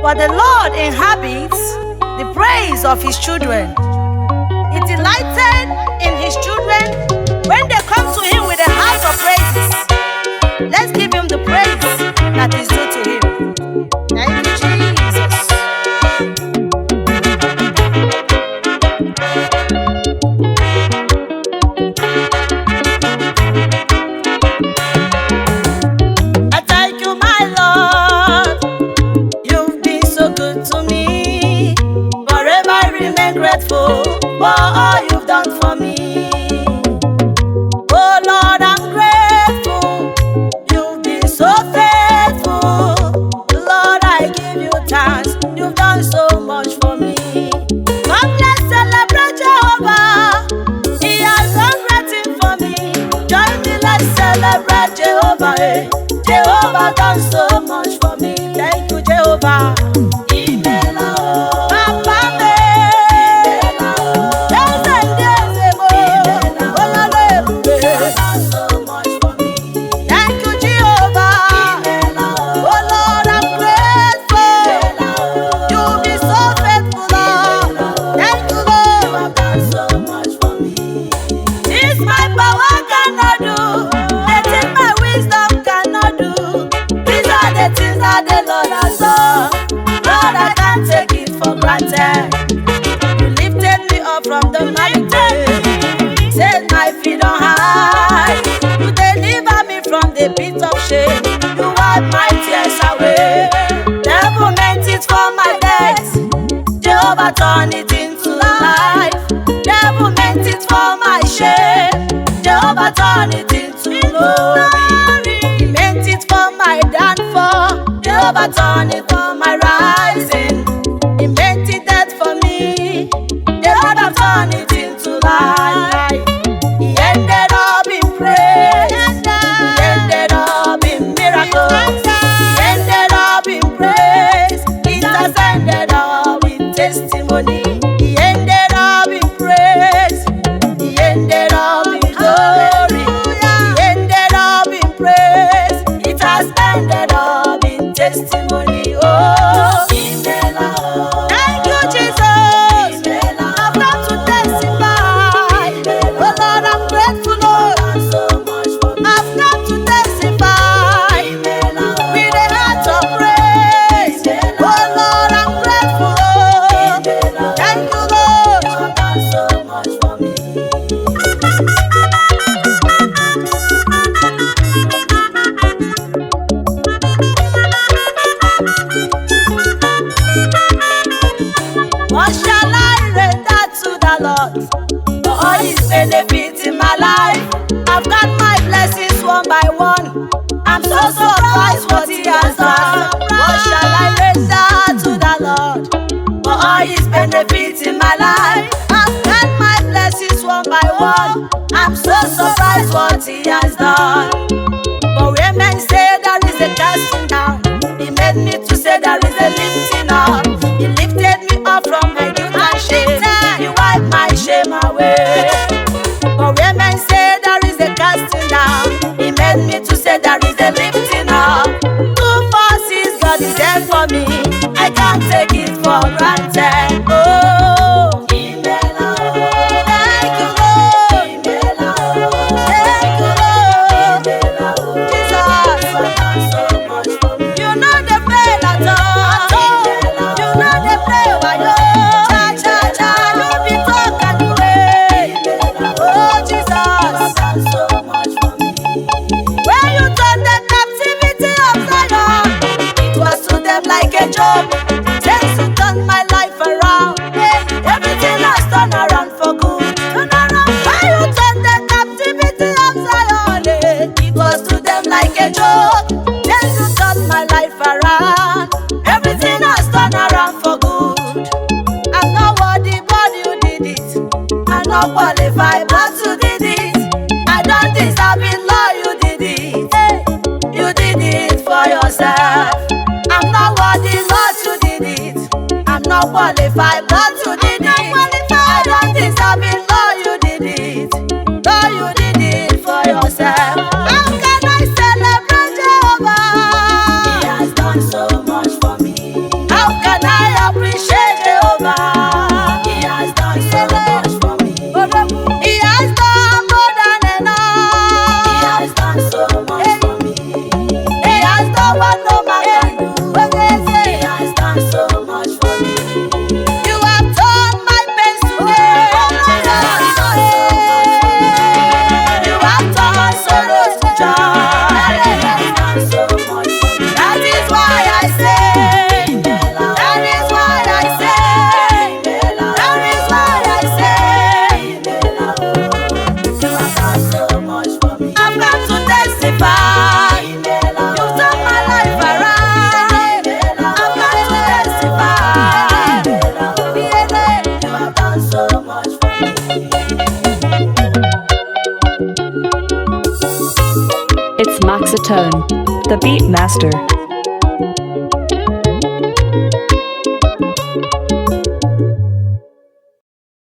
For the Lord inhabits the praise of his children. He delighted in his children when they come to him with a heart of praises. Let's give him the praise that is due to him. Thank you, Jesus. I thank you, my Lord. You've been so good to me. Forever I remain grateful for all you've done for me. Oh Lord, I'm grateful. You've been so faithful. Lord, I give you thanks. You've done so much for me. Come, let's celebrate Jehovah. He has done great things for me. Join me, let's celebrate Jehovah. Jehovah done so much for me. Thank you, Jehovah. You lifted me up from the mountain, set my feet on high. You deliver me from the pit of shame. You wipe my tears away. Devil meant it for my death, Jehovah turned it into life. Devil meant it for my shame, Jehovah turned it into glory. He meant it for my downfall, Jehovah turned it for my rising. He meant it that for me, Jehovah turned it into life. He ended up in praise. He ended up in miracles. He ended up in praise. It has ended up in testimony. He ended up in praise. He ended up in glory. He ended up in praise. It has ended up in testimony. Oh. What shall I render to the Lord for all his benefits in my life? I've got my blessings one by one. I'm so surprised what he has done. What shall I render to the Lord for all his benefits in my life? I've got my blessings one by one. I'm so surprised what he has done. For where men say there is a casting down, he made me to say there is a lifting up. He lifted me up from my guilt and shame. He wiped my shame away. For where men say there is a casting down, he made me to say there is a lifting up. 2 forces God is there for me. I can't take it for granted. Oh, thank you, Lord. Thank you, Lord. Jesus, you know the pain at all. You know the pain by your cha cha cha. You be talking away. Oh Jesus, so much for me. When you turn the captivity of Zion, it was to them like a joke. Since you turned my life around, hey, everything has turned around for good. Turn around. When you turn the captivity of Zion, hey, it was to them like a joke. Since you turned my life around, everything has turned around for good. I'm not worthy, but you did it. I'm not qualified, but you did it. I don't deserve it, Lord, you did it. Hey, you did it for yourself. I'm not worthy, Lord, you did it. I'm not qualified, but you did it. I don't deserve it, Lord, you did it. Lord, you did it for yourself. How can I celebrate Jehovah? He has done so much for me. How what no man can do. He has done so much for me. You have turned my pains to gain. You have turned my sorrows to joy. He has done so much for me. That is why I say, that is why I say, that is why I say, you have done so much for me. I've come to testify. You turned my life around. I've come to testify. You have done so much for me. It's Maxatone, the beat master.